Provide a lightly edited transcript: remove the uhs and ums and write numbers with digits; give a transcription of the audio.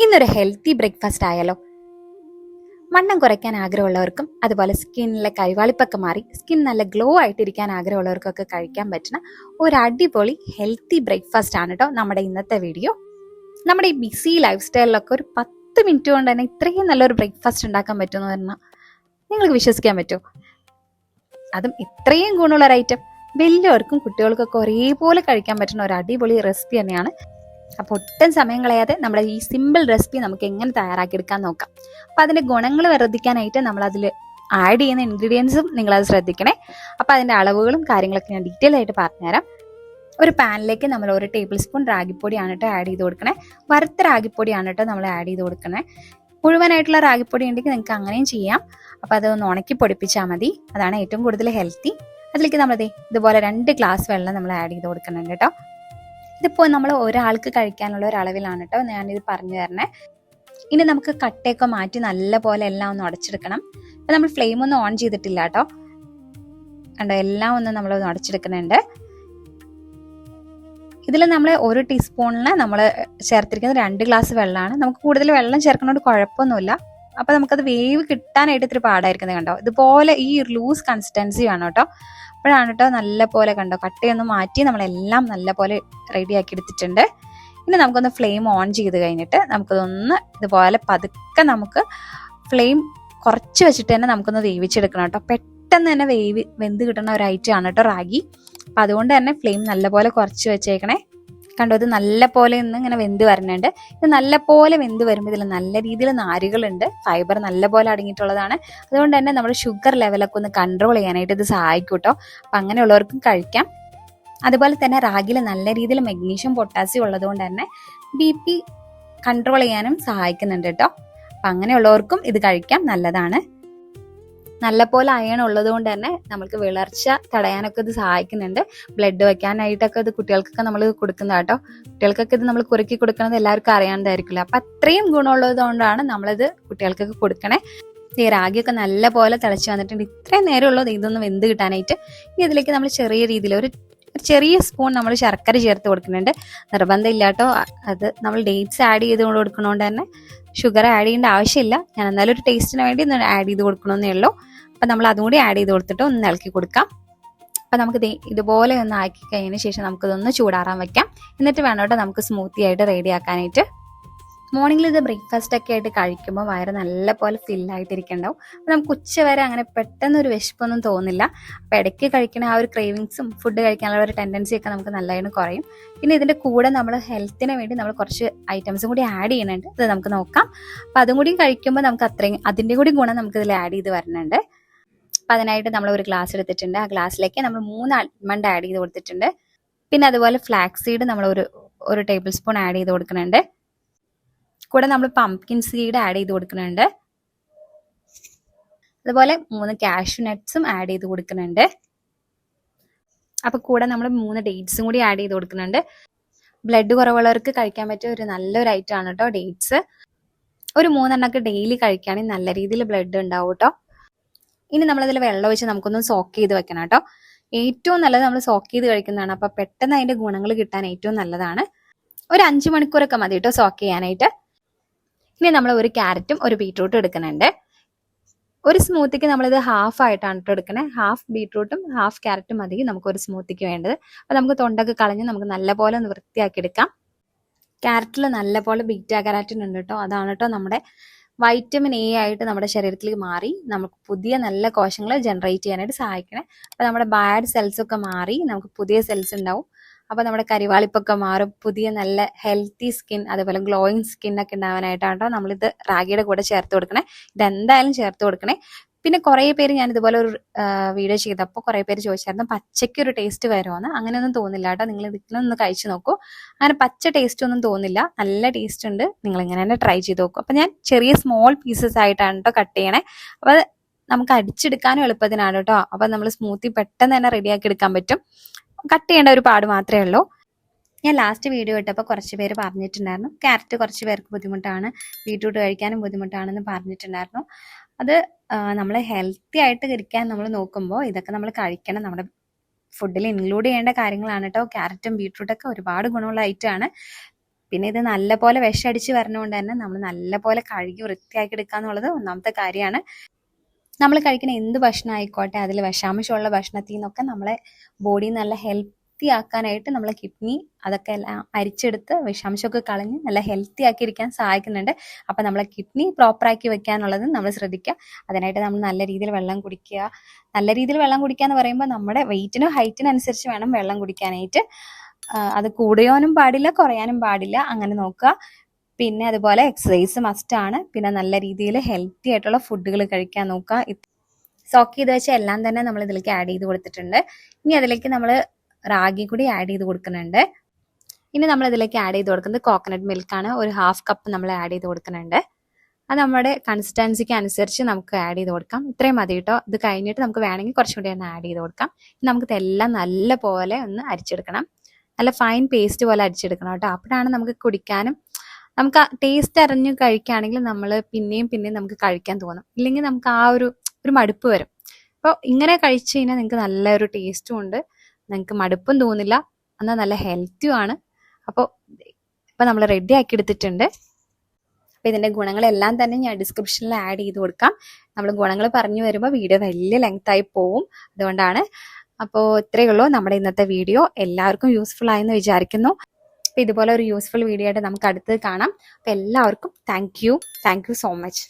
ഇന്നൊരു healthy breakfast ആയാലോ? വണ്ണം കുറയ്ക്കാൻ ആഗ്രഹമുള്ളവർക്കും അതുപോലെ സ്കിന്നിലെ കരിവാളിപ്പൊക്കെ മാറി സ്കിൻ നല്ല ഗ്ലോ ആയിട്ടിരിക്കാൻ ആഗ്രഹമുള്ളവർക്കൊക്കെ കഴിക്കാൻ പറ്റുന്ന ഒരു അടിപൊളി ഹെൽത്തി ബ്രേക്ക്ഫാസ്റ്റ് ആണ് കേട്ടോ നമ്മുടെ ഇന്നത്തെ വീഡിയോ. നമ്മുടെ ഈ ബിസി ലൈഫ് സ്റ്റൈലിലൊക്കെ ഒരു 10 മിനിറ്റ് കൊണ്ട് തന്നെ ഇത്രയും നല്ലൊരു ബ്രേക്ക്ഫാസ്റ്റ് ഉണ്ടാക്കാൻ പറ്റുമെന്ന് പറഞ്ഞാൽ നിങ്ങൾക്ക് വിശ്വസിക്കാൻ പറ്റുമോ? അതും ഇത്രയും ഗുണമുള്ള ഒരു ഐറ്റം വലിയവർക്കും കുട്ടികൾക്കൊക്കെ ഒരേപോലെ കഴിക്കാൻ പറ്റുന്ന ഒരു അടിപൊളി റെസിപ്പി തന്നെയാണ്. അപ്പോൾ ഒട്ടും സമയം കളയാതെ നമ്മുടെ ഈ സിമ്പിൾ റെസിപ്പി നമുക്ക് എങ്ങനെ തയ്യാറാക്കിയെടുക്കാൻ നോക്കാം. അപ്പോൾ അതിൻ്റെ ഗുണങ്ങൾ വർദ്ധിക്കാനായിട്ട് നമ്മളതിൽ ആഡ് ചെയ്യുന്ന ഇൻഗ്രീഡിയൻസും നിങ്ങളത് ശ്രദ്ധിക്കണേ. അപ്പോൾ അതിൻ്റെ അളവുകളും കാര്യങ്ങളൊക്കെ ഞാൻ ഡീറ്റെയിൽ ആയിട്ട് പറഞ്ഞുതരാം. ഒരു പാനിലേക്ക് നമ്മൾ 1 ടേബിൾ സ്പൂൺ റാഗിപ്പൊടിയാണ് കേട്ടോ ആഡ് ചെയ്ത് കൊടുക്കണേ. വറുത്ത റാഗിപ്പൊടിയാണ് കേട്ടോ നമ്മൾ ആഡ് ചെയ്ത് കൊടുക്കണേ. മുഴുവനായിട്ടുള്ള റാഗിപ്പൊടി ഉണ്ടെങ്കിൽ നിങ്ങൾക്ക് അങ്ങനെയും ചെയ്യാം. അപ്പോൾ അതൊന്ന് ഉണക്കി പൊടിപ്പിച്ചാൽ മതി, അതാണ് ഏറ്റവും കൂടുതൽ ഹെൽത്തി. അതിലേക്ക് നമ്മൾ ഇതുപോലെ 2 ഗ്ലാസ് വെള്ളം നമ്മൾ ആഡ് ചെയ്ത് കൊടുക്കുന്നുണ്ട് കേട്ടോ. ഇതിപ്പോൾ നമ്മൾ ഒരാൾക്ക് കഴിക്കാനുള്ള ഒരു അളവിലാണ് കേട്ടോ ഞാനിത് പറഞ്ഞു തരണേ. ഇനി നമുക്ക് കട്ടയൊക്കെ മാറ്റി നല്ല പോലെ എല്ലാം ഒന്ന് ഉടച്ചെടുക്കണം. ഇപ്പം നമ്മൾ ഫ്ലെയിം ഒന്നും ഓൺ ചെയ്തിട്ടില്ല കേട്ടോ, കണ്ടോ എല്ലാം ഒന്ന് നമ്മൾ ഉടച്ചെടുക്കുന്നുണ്ട്. ഇതിൽ നമ്മൾ 1 ടീസ്പൂണിന് നമ്മൾ ചേർത്തിരിക്കുന്നത് 2 ഗ്ലാസ് വെള്ളമാണ്. നമുക്ക് കൂടുതൽ വെള്ളം ചേർക്കുന്നതുകൊണ്ട് കുഴപ്പമൊന്നുമില്ല. അപ്പോൾ നമുക്കത് വേവ് കിട്ടാനായിട്ട് ഇത്തിരി പാടായിരിക്കുന്നത് കണ്ടോ. ഇതുപോലെ ഈ ലൂസ് കൺസിസ്റ്റൻസി വേണം കേട്ടോ. അപ്പോഴാണ് കേട്ടോ നല്ല പോലെ കണ്ടോ കട്ടയൊന്ന് മാറ്റി നമ്മളെല്ലാം നല്ല പോലെ റെഡിയാക്കി എടുത്തിട്ടുണ്ട്. ഇനി നമുക്കൊന്ന് ഫ്ലെയിം ഓൺ ചെയ്ത് കഴിഞ്ഞിട്ട് നമുക്കതൊന്ന് ഇതുപോലെ പതുക്കെ നമുക്ക് ഫ്ലെയിം കുറച്ച് വെച്ചിട്ട് തന്നെ നമുക്കൊന്ന് വേവിച്ചെടുക്കണം കേട്ടോ. പെട്ടെന്ന് തന്നെ വെന്ത് കിട്ടുന്ന ഒരു ഐറ്റം ആണ് കേട്ടോ റാഗി. അപ്പം അതുകൊണ്ട് തന്നെ ഫ്ലെയിം നല്ലപോലെ കുറച്ച് വെച്ചേക്കണേ. കണ്ടോ ഇത് നല്ല പോലെ ഒന്ന് ഇങ്ങനെ വെന്ത് വരുന്നുണ്ട്. ഇത് നല്ല പോലെ വെന്ത് വരുമ്പോൾ ഇതിൽ നല്ല രീതിയിൽ നാരുകളുണ്ട്, ഫൈബർ നല്ല പോലെ അടങ്ങിയിട്ടുള്ളതാണ്. അതുകൊണ്ട് തന്നെ നമ്മുടെ ഷുഗർ ലെവലൊക്കെ ഒന്ന് കൺട്രോൾ ചെയ്യാനായിട്ട് ഇത് സഹായിക്കും കേട്ടോ. അപ്പം അങ്ങനെയുള്ളവർക്കും കഴിക്കാം. അതുപോലെ തന്നെ റാഗിയിൽ നല്ല രീതിയിൽ മഗ്നീഷ്യം പൊട്ടാസ്യം ഉള്ളതുകൊണ്ട് തന്നെ BP കൺട്രോൾ ചെയ്യാനും സഹായിക്കുന്നുണ്ട് കേട്ടോ. അപ്പം അങ്ങനെയുള്ളവർക്കും ഇത് കഴിക്കാം, നല്ലതാണ്. നല്ല പോലെ അയൺ ഉള്ളത് കൊണ്ട് തന്നെ നമുക്ക് വിളർച്ച തടയാനൊക്കെ ഇത് സഹായിക്കുന്നുണ്ട്. ബ്ലഡ് വെക്കാനായിട്ടൊക്കെ ഇത് കുട്ടികൾക്കൊക്കെ നമ്മൾ കൊടുക്കുന്ന കേട്ടോ. കുട്ടികൾക്കൊക്കെ ഇത് നമ്മൾ കുറുക്കി കൊടുക്കുന്നത് എല്ലാവർക്കും അറിയാണ്ടായിരിക്കില്ല. അപ്പം അത്രയും ഗുണമുള്ളത് കൊണ്ടാണ് നമ്മളിത് കുട്ടികൾക്കൊക്കെ കൊടുക്കണേ. ഈ റാഗിയൊക്കെ നല്ല പോലെ തിളച്ച് വന്നിട്ടുണ്ട്. ഇത്രയും നേരമുള്ളത് ഇതൊന്ന് വെന്ത് കിട്ടാനായിട്ട്. ഇനി ഇതിലേക്ക് നമ്മൾ ചെറിയ രീതിയിൽ ഒരു ചെറിയ സ്പൂൺ നമ്മൾ ശർക്കര ചേർത്ത് കൊടുക്കുന്നുണ്ട്. നിർബന്ധമില്ല കേട്ടോ, അത് നമ്മൾ ഡേറ്റ്സ് ആഡ് ചെയ്ത് കൊടുക്കണോണ്ട് തന്നെ ഷുഗർ ആഡ് ചെയ്യേണ്ട ആവശ്യമില്ല. ഞാൻ എന്നാലും ഒരു ടേസ്റ്റിന് വേണ്ടി ഒന്ന് ആഡ് ചെയ്ത് കൊടുക്കണമെന്നേ ഉള്ളൂ. അപ്പം നമ്മൾ അതും കൂടി ആഡ് ചെയ്ത് കൊടുത്തിട്ട് ഒന്ന് ഇളക്കി കൊടുക്കാം. അപ്പം നമുക്ക് ഇതുപോലെ ഒന്ന് ആക്കി കഴിഞ്ഞതിന് ശേഷം നമുക്കിതൊന്ന് ചൂടാറാൻ വെക്കാം. എന്നിട്ട് വേണം കേട്ടോ നമുക്ക് സ്മൂത്തി ആയിട്ട് റെഡി ആക്കാനായിട്ട്. മോർണിംഗിൽ ഇത് ബ്രേക്ക്ഫാസ്റ്റ് ഒക്കെ ആയിട്ട് കഴിക്കുമ്പോൾ വയറ് നല്ല പോലെ ഫില്ലായിട്ടിരിക്കുന്നുണ്ടാവും. അപ്പം നമുക്ക് ഉച്ചവരെ അങ്ങനെ പെട്ടെന്നൊരു വിശപ്പൊന്നും തോന്നില്ല. അപ്പം ഇടയ്ക്ക് കഴിക്കണ ആ ഒരു ക്രേവിങ്സും ഫുഡ് കഴിക്കാനുള്ള ഒരു ടെൻഡൻസി ഒക്കെ നമുക്ക് നല്ലതായിട്ട് കുറയും. പിന്നെ ഇതിൻ്റെ കൂടെ നമ്മൾ ഹെൽത്തിന് വേണ്ടി നമ്മൾ കുറച്ച് ഐറ്റംസും കൂടി ആഡ് ചെയ്യുന്നുണ്ട്. അത് നമുക്ക് നോക്കാം. അപ്പം അതും കൂടി കഴിക്കുമ്പോൾ നമുക്ക് അത്രയും അതിൻ്റെ കൂടി ഗുണം നമുക്ക് ഇതിൽ ആഡ് ചെയ്ത് വരുന്നുണ്ട്. അപ്പം അതിനായിട്ട് നമ്മൾ ഒരു ഗ്ലാസ് എടുത്തിട്ടുണ്ട്. ആ ഗ്ലാസ്സിലേക്ക് നമ്മൾ 3 ആൽമണ്ട് ആഡ് ചെയ്ത് കൊടുത്തിട്ടുണ്ട്. പിന്നെ അതുപോലെ ഫ്ലാക്സ് സീഡ് നമ്മൾ ഒരു ടേബിൾ സ്പൂൺ ആഡ് ചെയ്ത് കൊടുക്കുന്നുണ്ട്. കൂടെ നമ്മൾ പംകിൻ സീഡ് ആഡ് ചെയ്ത് കൊടുക്കുന്നുണ്ട്. അതുപോലെ 3 കാഷ്യൂ നട്ട്സും ആഡ് ചെയ്ത് കൊടുക്കുന്നുണ്ട്. അപ്പോൾ കൂടെ നമ്മൾ 3 ഡേറ്റ്സും കൂടി ആഡ് ചെയ്ത് കൊടുക്കുന്നുണ്ട്. ബ്ലഡ് കുറവുള്ളവർക്ക് കഴിക്കാൻ പറ്റിയ ഒരു നല്ലൊരു ഐറ്റം ആണ് കേട്ടോ ഡേറ്റ്സ്. ഒരു 3 എണ്ണമൊക്കെ ഡെയിലി കഴിക്കുകയാണെങ്കിൽ നല്ല രീതിയിൽ ബ്ലഡ് ഉണ്ടാവും കേട്ടോ. ഇനി നമ്മളതിൽ വെള്ളം ഒഴിച്ച് നമുക്കൊന്ന് സോക്ക് ചെയ്ത് വെക്കണം കേട്ടോ. ഏറ്റവും നല്ലത് നമ്മൾ സോക്ക് ചെയ്ത് കഴിക്കുന്നതാണ്. അപ്പോൾ പെട്ടെന്ന് അതിൻ്റെ ഗുണങ്ങൾ കിട്ടാൻ ഏറ്റവും നല്ലതാണ്. ഒരു 5 മണിക്കൂറൊക്കെ മതി കേട്ടോ സോക്ക് ചെയ്യാനായിട്ട്. ഇനി നമ്മൾ ഒരു ക്യാരറ്റും ഒരു ബീട്രൂട്ടും എടുക്കുന്നുണ്ട്. ഒരു സ്മൂത്തിക്ക് നമ്മളിത് ഹാഫ് ആയിട്ടാണ് കേട്ടോ എടുക്കണേ. ഹാഫ് ബീട്രൂട്ടും ഹാഫ് ക്യാരറ്റും മതി നമുക്കൊരു സ്മൂത്തിക്ക് വേണ്ടത്. അപ്പോൾ നമുക്ക് തൊണ്ടൊക്കെ കളഞ്ഞ് നമുക്ക് നല്ലപോലെ ഒന്ന് വൃത്തിയാക്കി എടുക്കാം. ക്യാരറ്റിൽ നല്ലപോലെ ബീറ്റാ കരോട്ടിൻ ഉണ്ട് കേട്ടോ. അതാണ് കേട്ടോ നമ്മുടെ വൈറ്റമിൻ A ആയിട്ട് നമ്മുടെ ശരീരത്തിലേക്ക് മാറി നമുക്ക് പുതിയ നല്ല കോശങ്ങൾ ജനറേറ്റ് ചെയ്യാനായിട്ട് സഹായിക്കണേ. അപ്പോൾ നമ്മുടെ ബാഡ് സെൽസ് ഒക്കെ മാറി നമുക്ക് പുതിയ സെൽസ് ഉണ്ടാവും. അപ്പോൾ നമ്മുടെ കരിവാളിപ്പൊക്കെ മാറും, പുതിയ നല്ല ഹെൽത്തി സ്കിൻ അതുപോലെ ഗ്ലോയിങ് സ്കിന്നൊക്കെ ഉണ്ടാവാനായിട്ടാണ് നമ്മളിത് റാഗിയുടെ കൂടെ ചേർത്ത് കൊടുക്കണേ. ഇതെന്തായാലും ചേർത്ത് കൊടുക്കണേ. പിന്നെ കുറേ പേര് ഞാൻ ഇതുപോലെ ഒരു വീഡിയോ ചെയ്തപ്പോൾ കുറേ പേര് ചോദിച്ചായിരുന്നു പച്ചയ്ക്ക് ഒരു ടേസ്റ്റ് വരുമോയെന്ന്. അങ്ങനെയൊന്നും തോന്നില്ല കേട്ടോ. നിങ്ങൾ ഇതിനൊന്ന് കഴിച്ച് നോക്കൂ. അങ്ങനെ പച്ച ടേസ്റ്റ് ഒന്നും തോന്നില്ല, നല്ല ടേസ്റ്റ് ഉണ്ട്. നിങ്ങൾ ഇങ്ങനെ തന്നെ ട്രൈ ചെയ്ത് നോക്കൂ. അപ്പം ഞാൻ ചെറിയ സ്മോൾ പീസസ് ആയിട്ടാണ് കേട്ടോ കട്ട് ചെയ്യണേ. അപ്പോൾ നമുക്ക് അടിച്ചെടുക്കാനും എളുപ്പത്തിനാണ് കേട്ടോ. അപ്പം നമ്മൾ സ്മൂത്തി പെട്ടെന്ന് തന്നെ റെഡിയാക്കി എടുക്കാൻ പറ്റും. കട്ട് ചെയ്യേണ്ട ഒരു പാട് മാത്രമേ ഉള്ളൂ. ഞാൻ ലാസ്റ്റ് വീഡിയോ ഇട്ടപ്പോൾ കുറച്ച് പേര് പറഞ്ഞിട്ടുണ്ടായിരുന്നു ക്യാരറ്റ് കുറച്ച് പേർക്ക് ബുദ്ധിമുട്ടാണ്, ബീട്രൂട്ട് കഴിക്കാനും ബുദ്ധിമുട്ടാണെന്ന് പറഞ്ഞിട്ടുണ്ടായിരുന്നു. അത് നമ്മൾ ഹെൽത്തി ആയിട്ട് ഇരിക്കാൻ നമ്മൾ നോക്കുമ്പോൾ ഇതൊക്കെ നമ്മൾ കഴിക്കണം. നമ്മുടെ ഫുഡിൽ ഇൻക്ലൂഡ് ചെയ്യേണ്ട കാര്യങ്ങളാണ് കേട്ടോ. ക്യാരറ്റും ബീട്രൂട്ടൊക്കെ ഒരുപാട് ഗുണമുള്ള ഐറ്റമാണ്. പിന്നെ ഇത് നല്ലപോലെ വിഷമടിച്ച് വരണോണ്ട് തന്നെ നമ്മൾ നല്ലപോലെ കഴുകി വൃത്തിയാക്കി എടുക്കുക എന്നുള്ളത് ഒന്നാമത്തെ കാര്യമാണ്. നമ്മൾ കഴിക്കുന്ന എന്ത് ഭക്ഷണം ആയിക്കോട്ടെ അതിൽ വിഷാംശമുള്ള ഭക്ഷണത്തിൽ നിന്നൊക്കെ നമ്മളെ ബോഡി നല്ല ഹെൽത്തി ആക്കാനായിട്ട് നമ്മളെ കിഡ്നി അതൊക്കെ എല്ലാം അരിച്ചെടുത്ത് വിഷാംശമൊക്കെ കളഞ്ഞ് നല്ല ഹെൽത്തി ആക്കി ഇരിക്കാൻ സഹായിക്കുന്നുണ്ട്. അപ്പം നമ്മളെ കിഡ്നി പ്രോപ്പറാക്കി വെക്കാനുള്ളത് നമ്മൾ ശ്രദ്ധിക്കുക. അതിനായിട്ട് നമ്മൾ നല്ല രീതിയിൽ വെള്ളം കുടിക്കുക. നല്ല രീതിയിൽ വെള്ളം കുടിക്കുക എന്ന് പറയുമ്പോൾ നമ്മുടെ വെയിറ്റിനും ഹൈറ്റിനും അനുസരിച്ച് വേണം വെള്ളം കുടിക്കാനായിട്ട്. അത് കൂടാനും പാടില്ല കുറയാനും പാടില്ല, അങ്ങനെ നോക്കുക. പിന്നെ അതുപോലെ എക്സസൈസ് മസ്റ്റ് ആണ്. പിന്നെ നല്ല രീതിയിൽ ഹെൽത്തി ആയിട്ടുള്ള ഫുഡുകൾ കഴിക്കാൻ നോക്കുക. സോക്ക് ചെയ്ത് വെച്ച എല്ലാം തന്നെ നമ്മൾ ഇതിലേക്ക് ആഡ് ചെയ്ത് കൊടുത്തിട്ടുണ്ട്. ഇനി അതിലേക്ക് നമ്മൾ റാഗി കൂടി ആഡ് ചെയ്ത് കൊടുക്കുന്നുണ്ട്. ഇനി നമ്മൾ ഇതിലേക്ക് ആഡ് ചെയ്ത് കൊടുക്കുന്നത് കോക്കനട്ട് മിൽക്കാണ്. ഒരു 1/2 കപ്പ് നമ്മൾ ആഡ് ചെയ്ത് കൊടുക്കുന്നുണ്ട്. അത് നമ്മുടെ കൺസിസ്റ്റൻസിക്ക് അനുസരിച്ച് നമുക്ക് ആഡ് ചെയ്ത് കൊടുക്കാം. ഇത്രയും മതി കേട്ടോ. ഇത് കഴിഞ്ഞിട്ട് നമുക്ക് വേണമെങ്കിൽ കുറച്ചും കൂടി ഒന്ന് ആഡ് ചെയ്ത് കൊടുക്കാം. നമുക്ക് ഇതെല്ലാം നല്ല പോലെ ഒന്ന് അരിച്ചെടുക്കണം. നല്ല ഫൈൻ പേസ്റ്റ് പോലെ അരിച്ചെടുക്കണം കേട്ടോ. അപ്പോഴാണ് നമുക്ക് കുടിക്കാനും നമുക്ക് ടേസ്റ്റ് അറിഞ്ഞ് കഴിക്കുകയാണെങ്കിൽ നമ്മൾ പിന്നെയും നമുക്ക് കഴിക്കാൻ തോന്നും. ഇല്ലെങ്കിൽ നമുക്ക് ആ ഒരു മടുപ്പ് വരും. അപ്പോൾ ഇങ്ങനെ കഴിച്ചു കഴിഞ്ഞാൽ നിങ്ങൾക്ക് നല്ലൊരു ടേസ്റ്റും ഉണ്ട്, നിങ്ങൾക്ക് മടുപ്പും തോന്നില്ല, എന്നാൽ നല്ല ഹെൽത്തിയും ആണ്. അപ്പോൾ ഇപ്പം നമ്മൾ റെഡി ആക്കി എടുത്തിട്ടുണ്ട്. അപ്പോൾ ഇതിൻ്റെ ഗുണങ്ങളെല്ലാം തന്നെ ഞാൻ ഡിസ്ക്രിപ്ഷനിൽ ആഡ് ചെയ്ത് കൊടുക്കാം. നമ്മൾ ഗുണങ്ങൾ പറഞ്ഞു വരുമ്പോൾ വീഡിയോ വലിയ ലെങ്തായി പോവും, അതുകൊണ്ടാണ്. അപ്പോൾ ഇത്രയേ ഉള്ളൂ നമ്മുടെ ഇന്നത്തെ വീഡിയോ. എല്ലാവർക്കും യൂസ്ഫുൾ ആയെന്ന് വിചാരിക്കുന്നു. അപ്പോൾ ഇതുപോലെ ഒരു യൂസ്ഫുൾ വീഡിയോ ആയിട്ട് നമുക്ക് അടുത്ത് കാണാം. അപ്പോൾ എല്ലാവർക്കും താങ്ക് യു സോ മച്ച്.